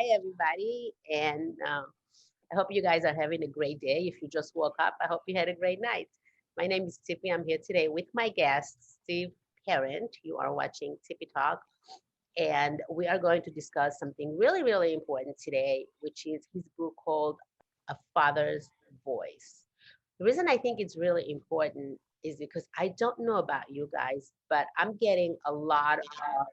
Hi, everybody. And I hope you guys are having a great day. If you just woke up, I hope you had a great night. My name is Tippy. I'm here today with my guest, Steve Parent. You are watching Tippy Talk. And we are going to discuss something really, really important today, which is his book called A Father's Voice. The reason I think it's really important is because I don't know about you guys, but I'm getting a lot of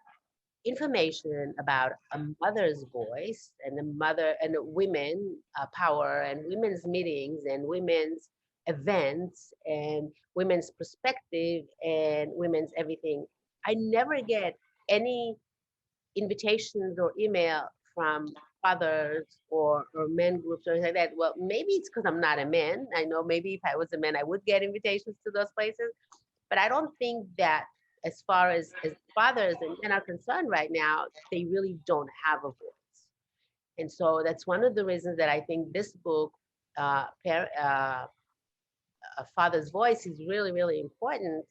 information about a mother's voice and the mother and the women power and women's meetings and women's events and women's perspective and women's everything. I never get any invitations or email from fathers or men groups or anything like that. Well, maybe it's because I'm not a man. I know maybe if I was a man, I would get invitations to those places. But I don't think that as far as fathers and men are concerned right now, they really don't have a voice. And so that's one of the reasons that I think this book, A Father's Voice, is really, really important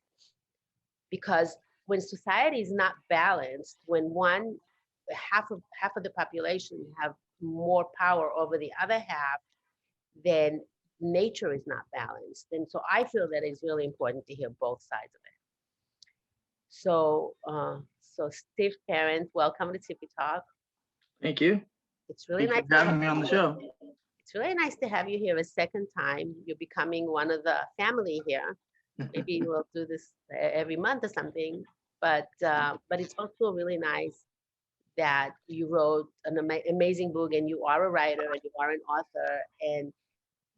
because when society is not balanced, when one half of the population have more power over the other half, then nature is not balanced. And so I feel that it's really important to hear both sides of it. So Steve Parent, welcome to Tippy Talk. Thank you. It's really Thank you nice for to have, having me on the show. it's really nice to have you here a second time. You're becoming one of the family here. Maybe we'll do this every month or something. But it's also really nice that you wrote an amazing book and you are a writer and you are an author. And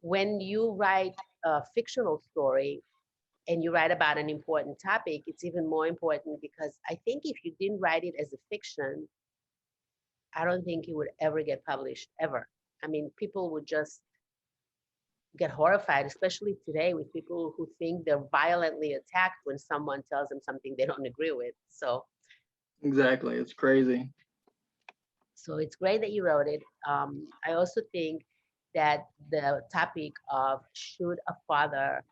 when you write a fictional story and you write about an important topic, it's even more important because I think if you didn't write it as a fiction, I don't think it would ever get published, ever. I mean, people would just get horrified, especially today with people who think they're violently attacked when someone tells them something they don't agree with. Exactly. It's crazy. So it's great that you wrote it. I also think that the topic of should a father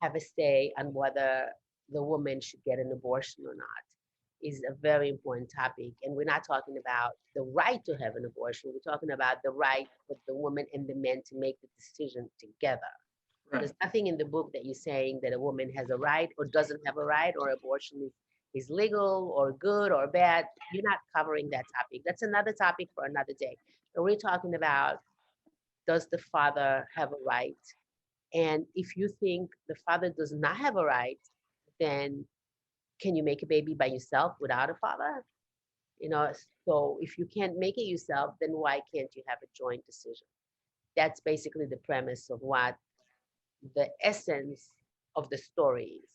have a say on whether the woman should get an abortion or not is a very important topic. And we're not talking about the right to have an abortion. We're talking about the right for the woman and the man to make the decision together. Right. There's nothing in the book that you're saying that a woman has a right or doesn't have a right or abortion is legal or good or bad. You're not covering that topic. That's another topic for another day. But we're talking about, does the father have a right? And if you think the father does not have a right, then can you make a baby by yourself without a father? You know, so if you can't make it yourself, then why can't you have a joint decision? That's basically the premise of what the essence of the story is,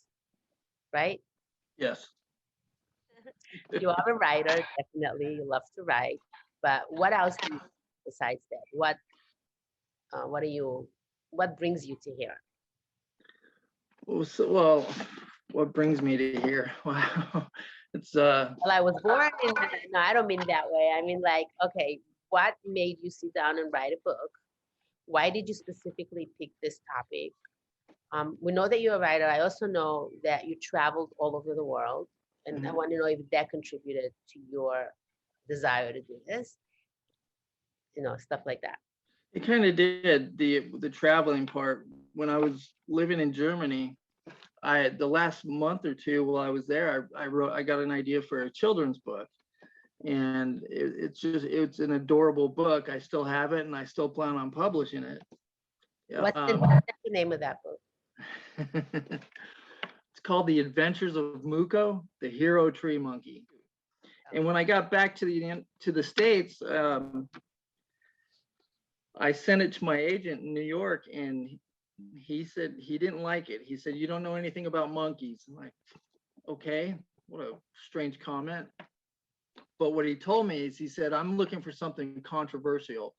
right? Yes. You are a writer, definitely. You love to write, but what else do you do besides that? What are you? What brings you to here? Well, what brings me to here? Wow. It's Well, I was born in. No, I don't mean that way. I mean like, okay, what made you sit down and write a book? Why did you specifically pick this topic? We know that you're a writer. I also know that you traveled all over the world, and I mhm. want to know if that contributed to your desire to do this. Stuff like that. It kind of did the traveling part. When I was living in Germany, the last month or two while I was there, I got an idea for a children's book, and it's an adorable book. I still have it, and I still plan on publishing it. Yeah. What's the name of that book? It's called The Adventures of Muko, the Hero Tree Monkey. And when I got back to the States, I sent it to my agent in New York, and he said he didn't like it. He said, "You don't know anything about monkeys." I'm like, okay, what a strange comment. But what he told me is, he said, "I'm looking for something controversial.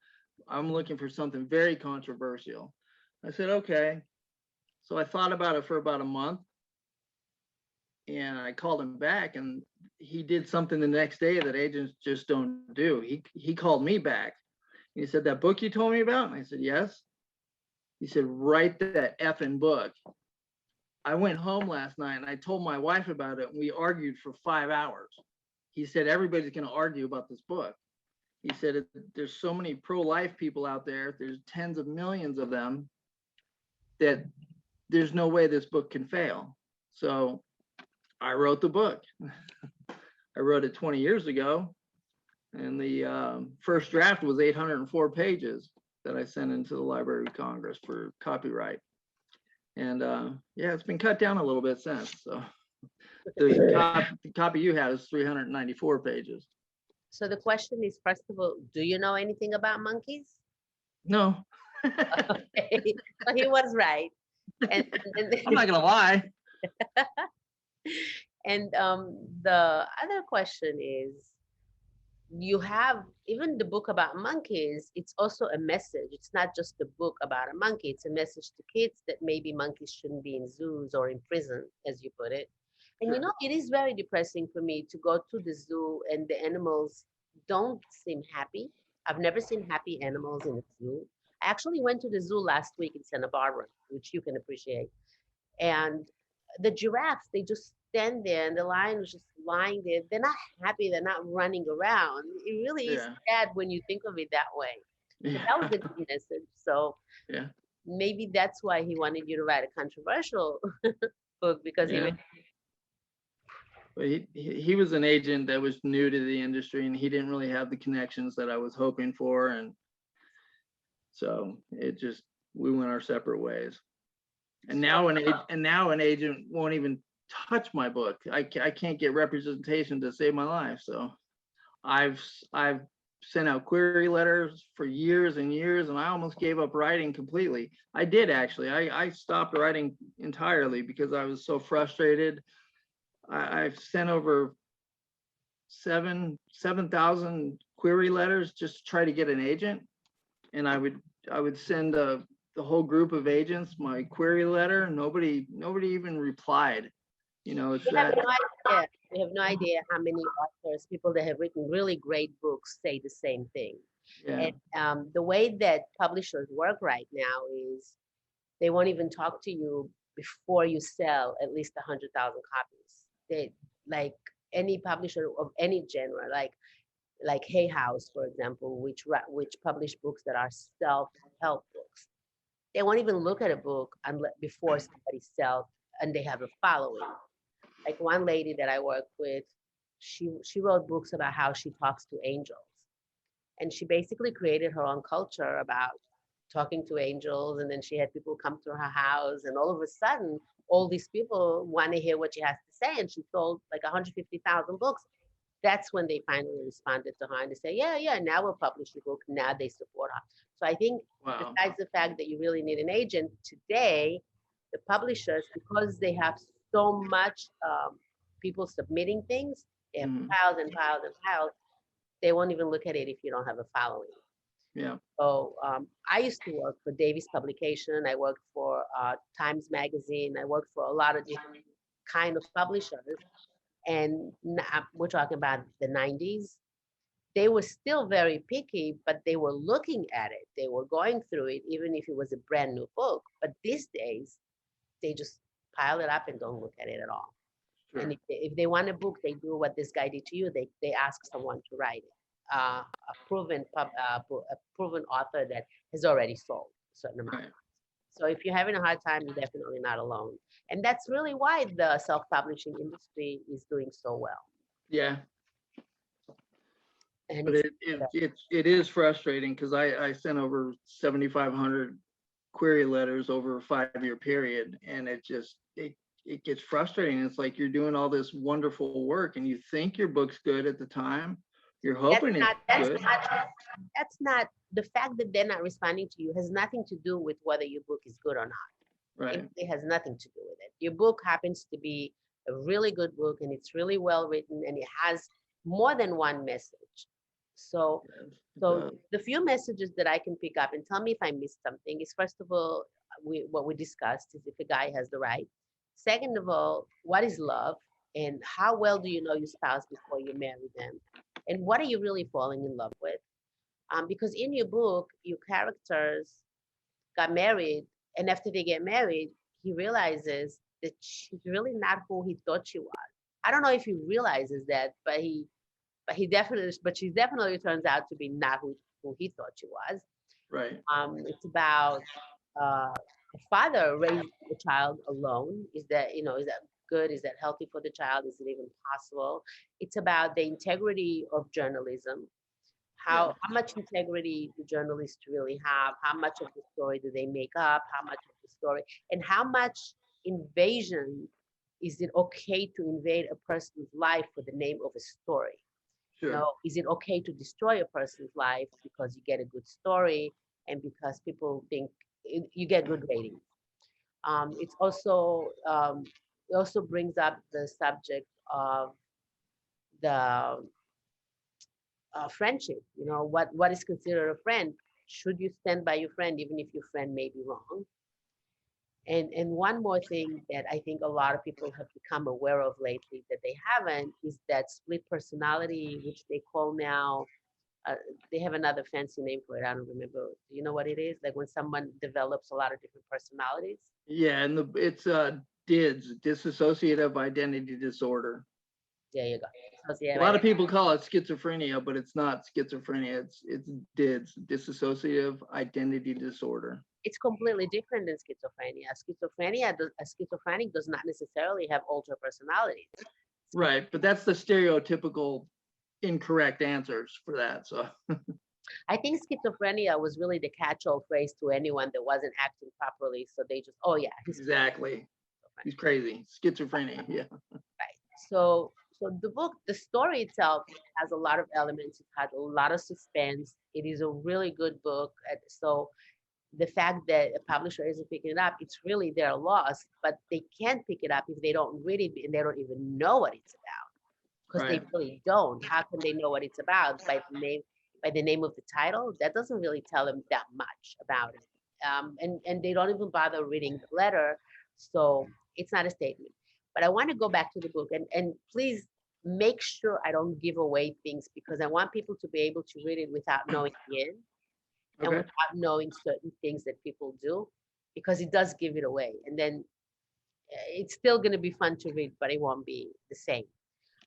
I'm looking for something very controversial." I said, okay. So I thought about it for about a month, and I called him back, and he did something the next day that agents just don't do. He called me back. He said, "That book you told me about?" And I said, "Yes." He said, "Write that effing book." I went home last night and I told my wife about it, and we argued for 5 hours. He said, "Everybody's going to argue about this book." He said there's so many pro-life people out there. There's tens of millions of them that there's no way this book can fail. So I wrote the book. I wrote it 20 years ago, and the first draft was 804 pages that I sent into the Library of Congress for copyright. And yeah, it's been cut down a little bit since. So the copy you have is 394 pages. So the question is, first of all, do you know anything about monkeys? No. Okay. So he was right. And I'm not gonna lie. and the other question is, you have even the book about monkeys, it's also a message. It's not just a book about a monkey, it's a message to kids that maybe monkeys shouldn't be in zoos or in prison, as you put it. And you know, it is very depressing for me to go to the zoo and the animals don't seem happy. I've never seen happy animals in a zoo. I actually went to the zoo last week in Santa Barbara, which you can appreciate. And the giraffes, they just stand there, and the lion was just lying there. They're not happy, they're not running around. It really is Yeah. sad when you think of it that way. So that was a good message. So Yeah. maybe that's why he wanted you to write a controversial book, because he Yeah. made, But he was an agent that was new to the industry, and he didn't really have the connections that I was hoping for, and so it just we went our separate ways. And now an agent won't even touch my book. I can't get representation to save my life. So I've sent out query letters for years and years, and I almost gave up writing completely. I did actually. I stopped writing entirely because I was so frustrated. I've sent over 7,000 query letters just to try to get an agent, and I would send the whole group of agents my query letter. Nobody even replied. You know, it's you have that. no idea. You have no idea how many authors, people that have written really great books, say the same thing. Yeah. And the way that publishers work right now is they won't even talk to you before you sell at least 100,000 copies. They, like any publisher of any genre, like Hay House, for example, which publish books that are self-help books. They won't even look at a book unless before somebody sells and they have a following. Like one lady that I work with, she wrote books about how she talks to angels, and she basically created her own culture about talking to angels. And then she had people come to her house, and all of a sudden all these people want to hear what she has to say, and she sold like 150,000 books. That's when they finally responded to her and they say, yeah, yeah, now we'll publish the book. Now they support her. So I think Wow. besides the fact that you really need an agent today, the publishers, because they have so much people submitting things, they have Mhm. piles and piles and piles, they won't even look at it if you don't have a following. Yeah. So I used to work for Davies Publication. I worked for Times Magazine. I worked for a lot of different kind of publishers. And we're talking about the 90s. They were still very picky, but they were looking at it. They were going through it, even if it was a brand new book. But these days, they just pile it up and don't look at it at all. Sure. And if they want a book, they do what this guy did to you. They ask someone to write it. A proven author that has already sold a certain amount. Right. So if you're having a hard time, you're definitely not alone. And that's really why the self-publishing industry is doing so well. Yeah. And But it's it is frustrating because I sent over 7,500 query letters over a 5-year period, and it gets frustrating. It's like you're doing all this wonderful work and you think your book's good at the time. You're hoping it's good. that's not the fact that they're not responding to you has nothing to do with whether your book is good or not. Right. It has nothing to do with it. Your book happens to be a really good book, and it's really well written, and it has more than one message. So Uh, the few messages that I can pick up, and tell me if I missed something, is first of all, what we discussed is if a guy has the right. Second of all, what is love? And how well do you know your spouse before you marry them? And what are you really falling in love with? Because in your book, your characters got married, and after they get married, he realizes that she's really not who he thought she was. I don't know if he realizes that, but but she definitely turns out to be not who he thought she was. Right. It's about a father raising a child alone. Is that good? Is that healthy for the child? Is it even possible? It's about the integrity of journalism. Yeah. How much integrity do journalists really have? How much of the story do they make up? How much of the story, and how much invasion is it okay to invade a person's life for the name of a story? Sure. Is it okay to destroy a person's life because you get a good story and because people think you get good ratings? It's also it also brings up the subject of the friendship. What is considered a friend? Should you stand by your friend even if your friend may be wrong? And one more thing that I think a lot of people have become aware of lately that they haven't is that split personality, which they call now. Uh, they have another fancy name for it. I don't remember. Do you know what it is? Like when someone develops a lot of different personalities. Yeah, and it's DIDS, dissociative identity disorder. There you go. A Dissociative lot of identity. people call it schizophrenia, but it's not schizophrenia. It's DIDS, dissociative identity disorder. It's completely different than schizophrenia. A schizophrenic does not necessarily have altered personalities. Right, but that's the stereotypical incorrect answers for that. So I think schizophrenia was really the catch-all phrase to anyone that wasn't acting properly. So they just, oh yeah, he's exactly, he's schizophrenic, crazy. Schizophrenia. Yeah. right? So the story itself has a lot of elements. It has a lot of suspense. It is a really good book. So the fact that a publisher isn't picking it up, it's really their loss. But they can't pick it up if they don't read it and they don't even know what it's about, because they Right. really don't. How can they know what it's about by the name of the title? That doesn't really tell them that much about it. And they don't even bother reading the letter, so it's not a statement. But I want to go back to the book and please make sure I don't give away things because I want people to be able to read it without knowing the end and Okay. without knowing certain things that people do, because it does give it away. And then it's still going to be fun to read, but it won't be the same.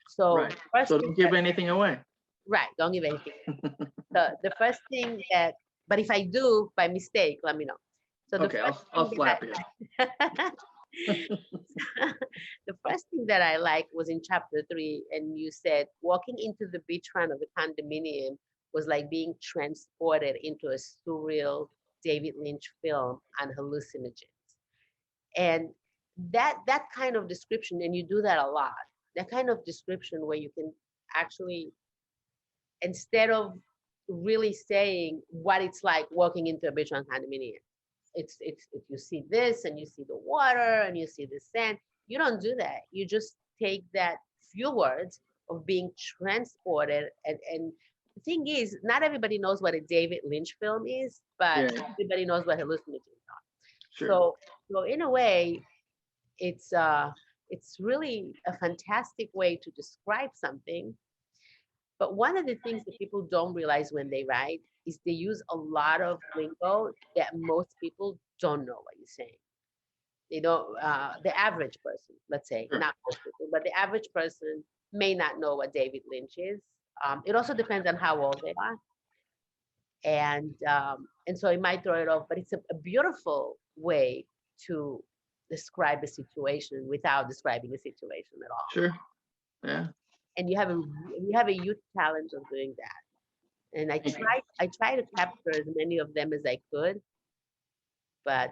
So Right. the first So thing don't give that, anything away. right, don't give anything. The first thing that, but if I do by mistake, let me know. So the Okay, first I'll thing slap you. that the first thing that I liked was in chapter 3, and you said walking into the beachfront of the condominium was like being transported into a surreal David Lynch film on hallucinogens. And that kind of description, and you do that a lot, that kind of description where you can actually, instead of really saying what it's like walking into a beachfront condominium, it's if you see this and you see the water and you see the sand, you don't do that. You just take that few words of being transported, and the thing is, not everybody knows what a David Lynch film is, but Yeah, everybody knows what hallucinogens are. sure. So in a way, it's uh it's really a fantastic way to describe something. But one of the things that people don't realize when they write is they use a lot of lingo that most people don't know what you're saying. They don't, the average person, let's say, Sure. not most people, but the average person may not know what David Lynch is. It also depends on how old they are. And so it might throw it off, but it's a beautiful way to describe a situation without describing a situation at all. Sure. Yeah. And you have a huge challenge of doing that. And Thank you. I try to capture as many of them as I could, but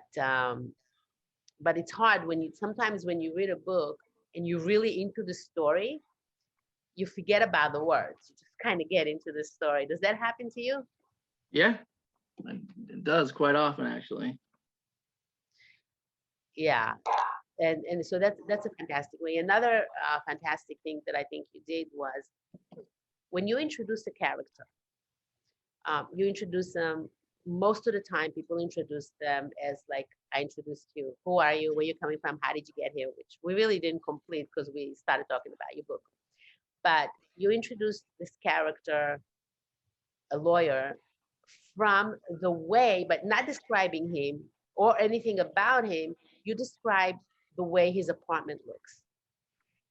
it's hard when you sometimes when you read a book and you're really into the story, you forget about the words. You just kind of get into the story. Does that happen to you? Yeah, it does quite often actually. Yeah. And so that's a fantastic way. Another fantastic thing that I think you did was when you introduce a character, you introduce them. Most of the time people introduce them as like, I introduced you, who are you, where you coming from, how did you get here, which we really didn't complete because we started talking about your book. But you introduce this character, a lawyer, from the way, but not describing him or anything about him. You describe the way his apartment looks,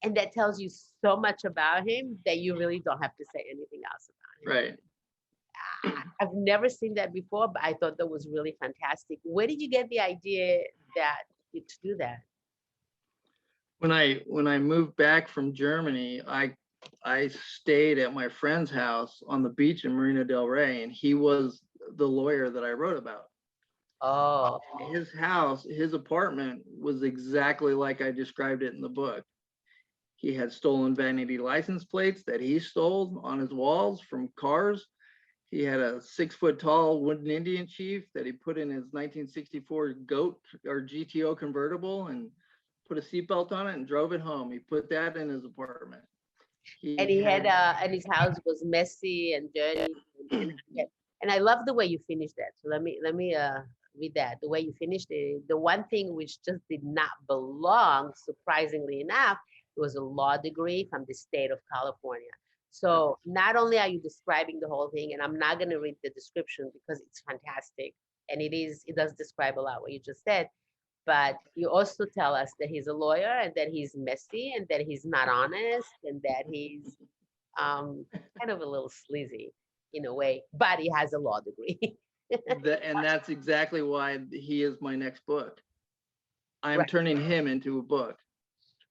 And that tells you so much about him that you really don't have to say anything else about him. Right. I've never seen that before, but I thought that was really fantastic. Where did you get the idea that to do that? When I moved back from Germany, I stayed at my friend's house on the beach in Marina del Rey, and he was the lawyer that I wrote about. Oh, His house, his apartment was exactly like I described it in the book. He had stolen vanity license plates that he stole on his walls from cars. He had a 6 foot tall wooden Indian chief that he put in his 1964 GOAT or GTO convertible and put a seatbelt on it and drove it home. He put that in his apartment. He and he had had and his house was messy and dirty, and I love the way you finished that. So let me read that. The way you finished it, the one thing which just did not belong, surprisingly enough, it was a law degree from the state of California. So not only are you describing the whole thing, and I'm not going to read the description because it's fantastic, and it does describe a lot what you just said, but you also tell us that he's a lawyer and that he's messy and that he's not honest and that he's um, kind of a little sleazy in a way, but he has a law degree. and that's exactly why he is my next book. I'm Right, turning him into a book.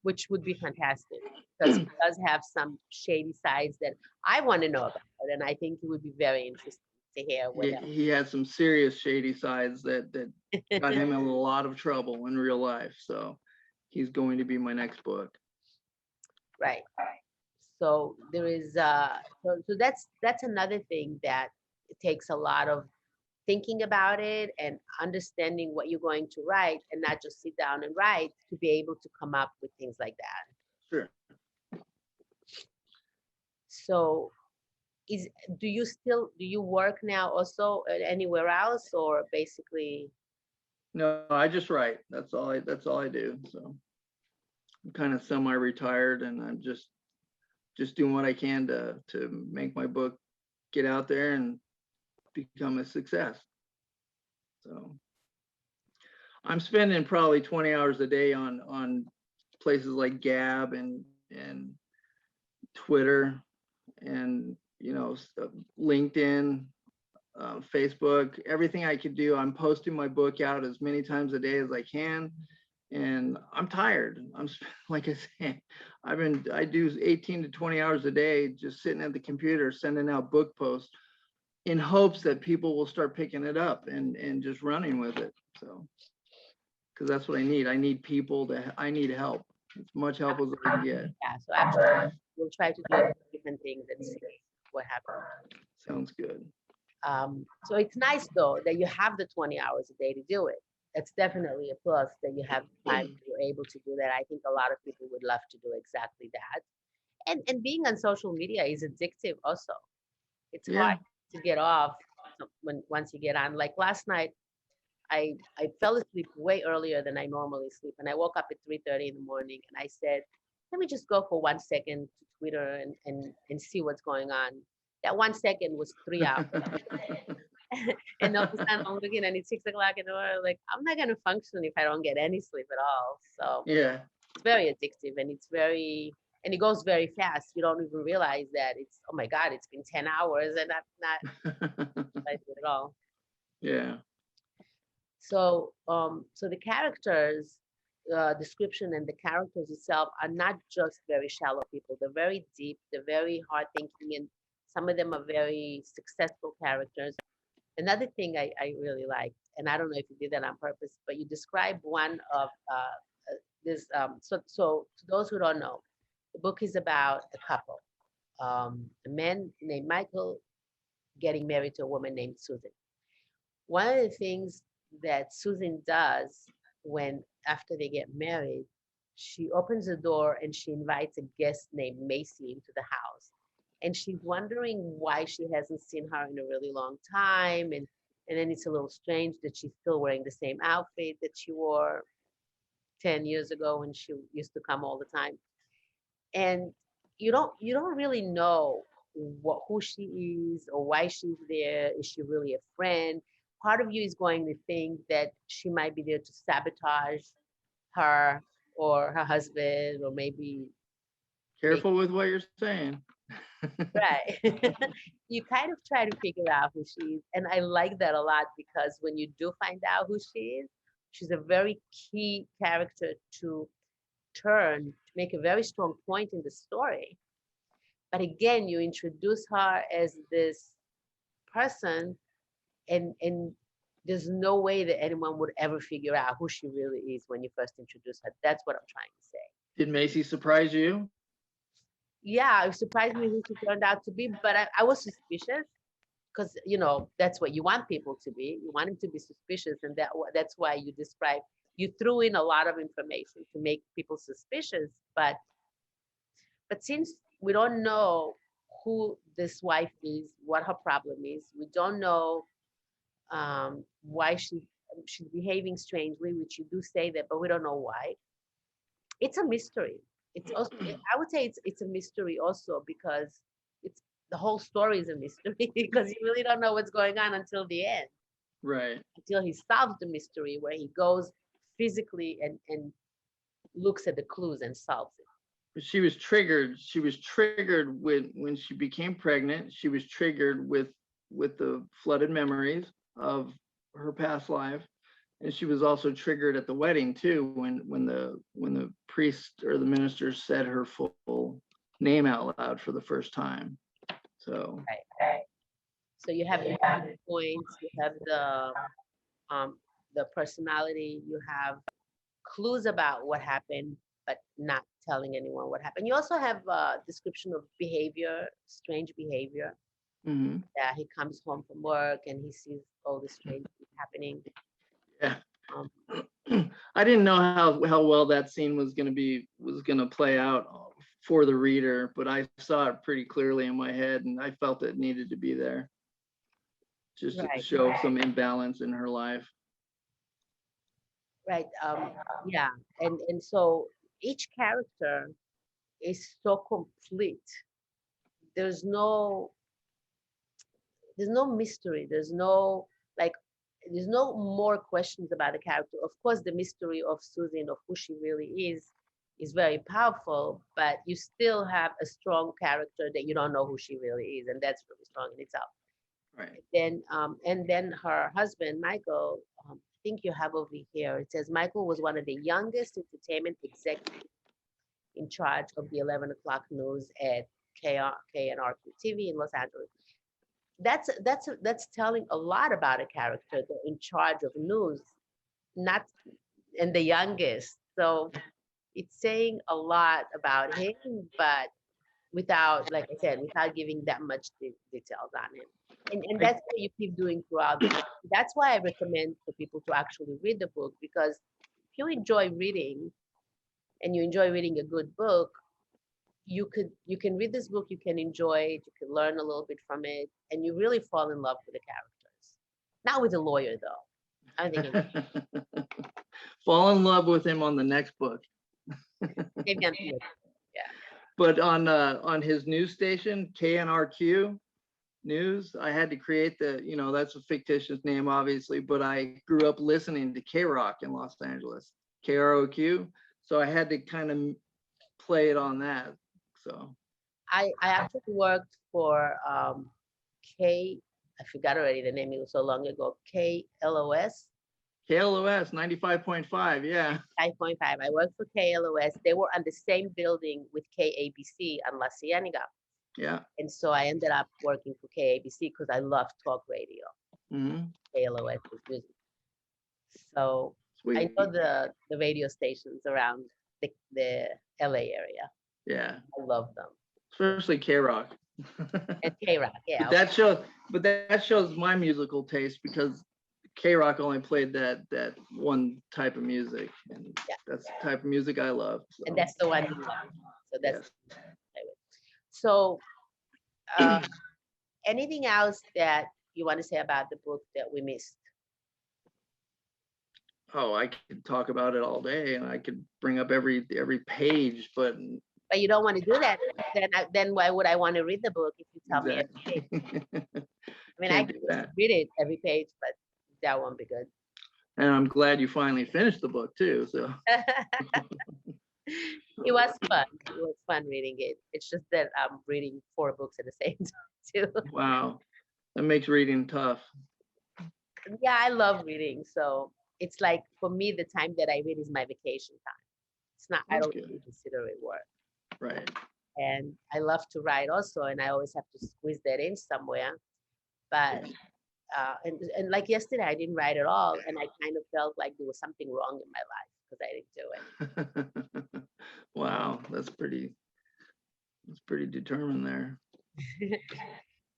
which would be fantastic because he does have some shady sides that I want to know about, and I think it would be very interesting to hear what He has some serious shady sides that got else. him in a lot of trouble in real life. So he's going to be my next book. Right. So there is so that's another thing that it takes a lot of thinking about it and understanding what you're going to write and not just sit down and write to be able to come up with things like that. Sure. So is do you work now also anywhere else or basically No, I just write. That's all I do. So I'm kind of semi-retired, and I'm just doing what I can to make my book get out there and become a success. So I'm spending probably 20 hours a day on places like Gab and Twitter and LinkedIn, Facebook, everything I could do. I'm posting my book out as many times a day as I can, and I'm tired. Like I say, I do 18 to 20 hours a day just sitting at the computer sending out book posts in hopes that people will start picking it up and just running with it. So because that's what I need. I need help, as much help as I can get. yeah, so absolutely we'll try to do different things and see what happens. Sounds good. So it's nice though that you have the 20 hours a day to do it. That's definitely a plus that you have the time you're able to do that. I think a lot of people would love to do exactly that. And being on social media is addictive also. It's hard Yeah. to get off when once you get on. Like last night, I fell asleep way earlier than I normally sleep, and I woke up at 3:30 in the morning, and I said, let me just go for 1 second to Twitter and see what's going on. That 1 second was 3 hours. And all of a sudden I'm looking and it's 6 o'clock in the morning. Like I'm not gonna function if I don't get any sleep at all. So Yeah. it's very addictive and it goes very fast. You don't even realize that it's oh my God, it's been 10 hours and I'm not realizing it at all. Yeah. So the characters description and the characters itself are not just very shallow people. They're very deep. They're very hard thinking, and some of them are very successful characters. Another thing I really like, and I don't know if you did that on purpose, but you described one of this. So to those who don't know, the book is about a couple, a man named Michael getting married to a woman named Susan. One of the things that Susan does when after they get married, she opens the door and she invites a guest named Macy into the house. And she's wondering why she hasn't seen her in a really long time. And then it's a little strange that she's still wearing the same outfit that she wore 10 years ago when she used to come all the time. And you don't really know who she is or why she's there. Is she really a friend? Part of you is going to think that she might be there to sabotage her or her husband or maybe make Careful with what you're saying. right. You kind of try to figure out who she is. And I like that a lot because when you do find out who she is, she's a very key character to turn to make a very strong point in the story. But again, you introduce her as this person, and there's no way that anyone would ever figure out who she really is when you first introduce her. That's what I'm trying to say. Did Macy surprise you? Yeah, it surprised me who she turned out to be, but I was suspicious because that's what you want people to be. You want them to be suspicious, and that's why you threw in a lot of information to make people suspicious. But since we don't know who this wife is, what her problem is, we don't know why she's behaving strangely, which you do say that, but we don't know why. It's a mystery. It's also, I would say it's a mystery also because it's the whole story is a mystery because you really don't know what's going on until the end, Right. until he solves the mystery where he goes physically and looks at the clues and solves it. But she was triggered. She was triggered when she became pregnant. She was triggered with the flooded memories of her past life. And she was also triggered at the wedding too, when the priest or the minister said her full name out loud for the first time. So Right. So you have the points, you have the personality, you have clues about what happened, but not telling anyone what happened. You also have a description of behavior, strange behavior. mhm. That he comes home from work and he sees all this strange things happening. Yeah. Um, I didn't know how well that scene was gonna play out for the reader, but I saw it pretty clearly in my head, and I felt it needed to be there just to right, show some imbalance in her life. right. Yeah, and so each character is so complete. There's no there's no mystery. Like there's no more questions about the character. Of course, the mystery of Susan, of who she really is very powerful, but you still have a strong character that you don't know who she really is, and that's really strong in itself. Right. And then her husband, Michael, I think you have over here, it says Michael was one of the youngest entertainment executives in charge of the 11 o'clock news at KNRQ TV in Los Angeles. That's telling a lot about a character. They're in charge of news, not and the youngest. So it's saying a lot about him, but without, like I said, without giving that much details on him. And I, that's what you keep doing throughout the book. That's why I recommend for people to actually read the book, because if you enjoy reading and you enjoy reading a good book, you can read this book, you can enjoy it, you can learn a little bit from it, and you really fall in love with the characters. Not with a lawyer though. I don't think fall in love with him on the next book. maybe on the yeah. But on his news station, KNRQ News, I had to create that's a fictitious name, obviously, but I grew up listening to K Rock in Los Angeles, KROQ. So I had to kind of play it on that. So I actually worked for K. I forgot already the name. It was so long ago. KLOS KLOS 95.5, yeah. 5.5. I worked for KLOS. They were on the same building with KABC on La Cienega. Yeah. And so I ended up working for KABC because I love talk radio. Mm-hmm. KLOS was music. So I Sweet. know the radio stations around the LA area. Yeah. I love them. Especially K Rock. And K-Rock, yeah. But that shows my musical taste, because K Rock only played that one type of music, and Yeah. that's the type of music I love. So. And that's the one you love. So that's Yes. so uh, anything else that you want to say about the book that we missed? Oh, I could talk about it all day, and I could bring up every page, but You don't want to do that. Then why would I want to read the book if you tell me every page? exactly. I mean, I Can't could do just that. read it every page, but that won't be good. And I'm glad you finally finished the book too. So It was fun. It was fun reading it. It's just that I'm reading 4 books at the same time too. Wow, that makes reading tough. Yeah, I love reading. So it's like for me, the time that I read is my vacation time. It's not, I That's don't good. really consider it work. Right. And I love to write also, and I always have to squeeze that in somewhere. But and like yesterday, I didn't write at all, and I kind of felt like there was something wrong in my life because I didn't do Wow, that's pretty determined there. it.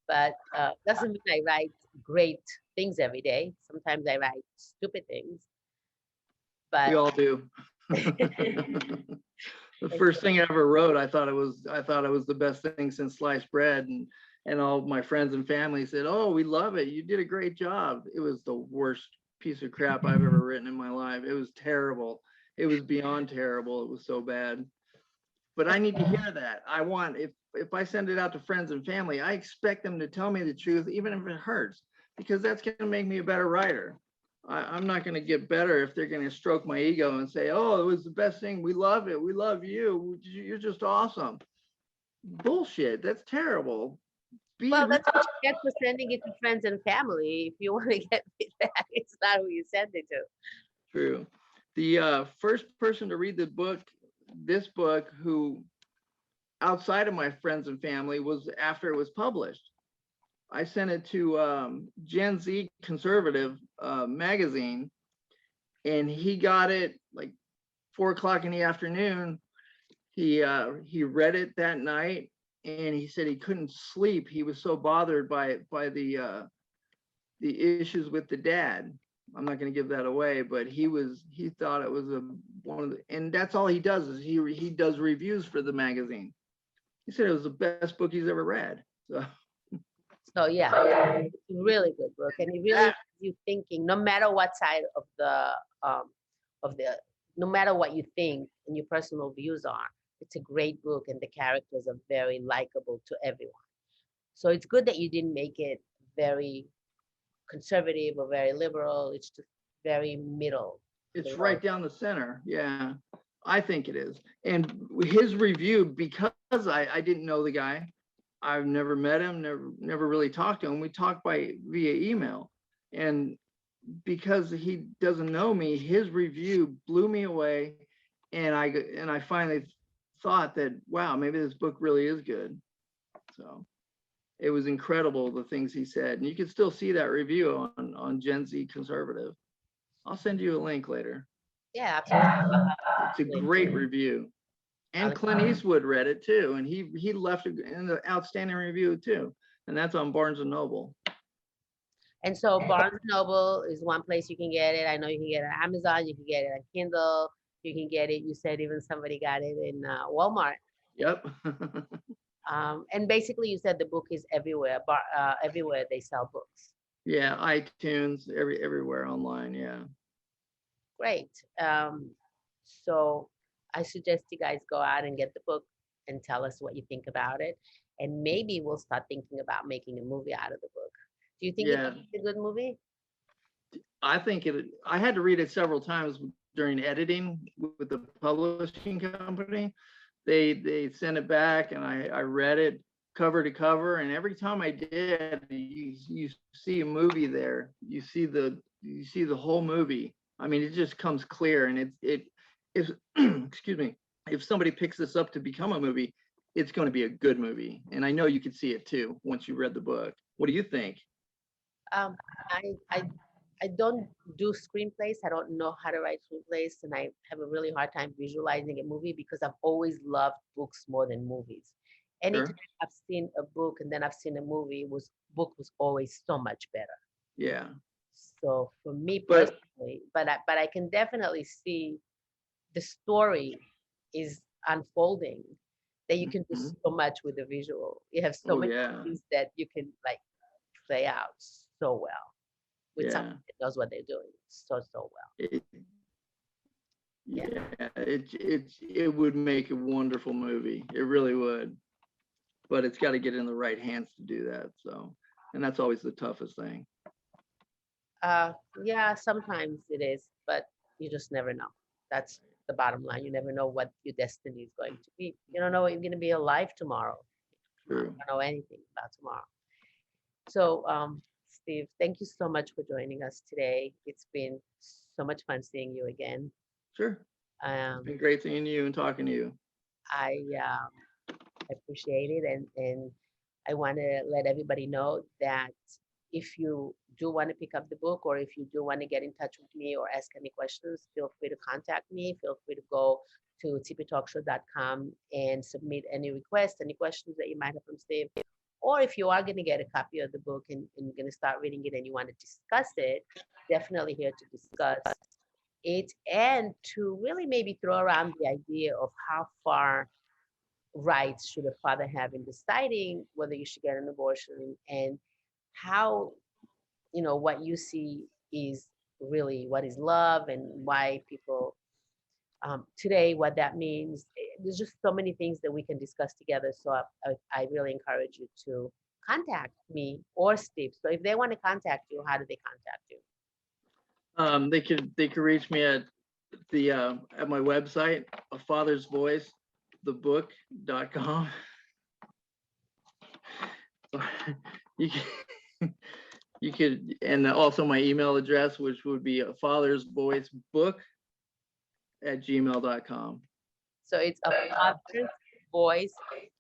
But doesn't mean I write great things every day. Sometimes I write stupid things, We but all do. The first thing I ever wrote, I thought it was the best thing since sliced bread, and all my friends and family said, "Oh, we love it. You did a great job." It was the worst piece of crap I've ever written in my life. It was terrible. It was beyond terrible. It was so bad. But I need to hear that. I want, if I send it out to friends and family, I expect them to tell me the truth, even if it hurts, because that's going to make me a better writer. I'm not going to get better if they're going to stroke my ego and say, "Oh, it was the best thing. We love it. We love you. You're just awesome." Bullshit. That's terrible. Be well, real. that's what you get for sending it to friends and family. If you want to get feedback, it's not who you send it to. True. The first person to read this book, who outside of my friends and family, was after it was published. I sent it to Gen Z Conservative magazine, and he got it like 4 o'clock in the afternoon. He read it that night, and he said he couldn't sleep. He was so bothered by the issues with the dad. I'm not going to give that away, but he thought it was one of the, and that's all he does is he does reviews for the magazine. He said it was the best book he's ever read. So So yeah, it's a really good book, and it really has you thinking. No matter what side um, of the, no matter what you think and your personal views are, it's a great book, and the characters are very likable to everyone. So it's good that you didn't make it very conservative or very liberal. It's just very middle of the it's road. right down the center. Yeah, I think it is. And his review, because I didn't know the guy, I've never met him, never really talked to him. We talked via email, and because he doesn't know me, his review blew me away, and I finally thought that, wow, maybe this book really is good. So it was incredible the things he said, and you can still see that review on Gen Z Conservative. I'll send you a link later. Yeah, absolutely. It's a Absolutely. great review. I'll And Clint Eastwood read it too, and he left an outstanding review too, and that's on Barnes and Noble. And so Barnes and Noble is one place you can get it. I know you can get it on Amazon, you can get it on Kindle, you can get it. You said even somebody got it in Walmart. Yep. And basically, you said the book is everywhere. Everywhere they sell books. Yeah, iTunes, everywhere online. Yeah. Great. So I suggest you guys go out and get the book and tell us what you think about it. And maybe we'll start thinking about making a movie out of the book. Do you think it Yeah. would be a good movie? I had to read it several times during editing with the publishing company. They sent it back, and I read it cover to cover, and every time I did, you see a movie there. You see the whole movie. I mean, it just comes clear, and it if excuse me, if somebody picks this up to become a movie, it's going to be a good movie, and I know you could see it too once you read the book. What do you think? Um, I, I I don't do screenplays. I don't know how to write screenplays, and I have a really hard time visualizing a movie because I've always loved books more than movies. Anytime Sure. I've seen a book and then I've seen a movie, was book was always so much better. Yeah. So for me But personally, but I can definitely see the story is unfolding that you can do mhm. so much with the visual. You have so Oh many yeah. things that you can like play out so well with somebody Yeah. that knows what they're doing so well. It, Yeah. yeah. It would make a wonderful movie. It really would. But it's got to get in the right hands to do that. So, and that's always the toughest thing. Yeah, sometimes it is, but you just never know. That's the bottom line. You never know what your destiny is going to be. You don't know what you're going to be alive tomorrow. You True. don't know anything about tomorrow. So, Steve, thank you so much for joining us today. It's been so much fun seeing you again. Sure. It's Um, been great seeing you and talking to you. I appreciate it, and I want to let everybody know that if you do want to pick up the book, or if you do want to get in touch with me or ask any questions, feel free to contact me. Feel free to go to tptalkshow.com and submit any requests, any questions that you might have from Steve. Or if you are going to get a copy of the book and you're going to start reading it and you want to discuss it, definitely here to discuss it and to really maybe throw around the idea of how far rights should a father have in deciding whether you should get an abortion, and how, what you see is really what is love, and why people today, what that means. There's just so many things that we can discuss together. So I really encourage you to contact me or Steve. So if they want to contact you, how do they contact you? They could reach me at my website, A Father's Voice, thebook.com. You can, you could, and also my email address, which would be a father's voice book at gmail.com. So it's a father's voice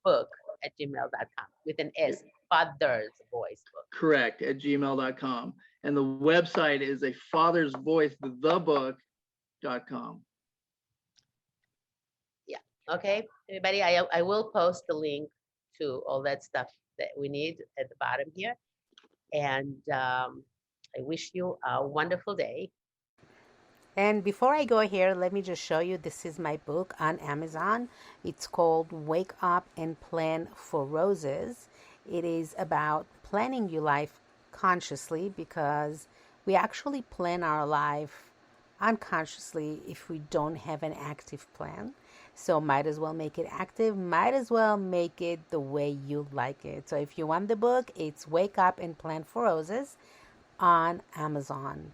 book at gmail.com with an S, father's voice book. Correct, at gmail.com. And the website is a father's voice, thebook.com. Yeah. Okay, everybody, I will post the link to all that stuff that we need at the bottom here. And I wish you a wonderful day. And before I go here, let me just show you, this is my book on Amazon. It's called Wake Up and Plan for Roses. It is about planning your life consciously, because we actually plan our life unconsciously if we don't have an active plan. So might as well make it active, might as well make it the way you like it. So if you want the book, it's Wake Up and Plan for Roses on Amazon.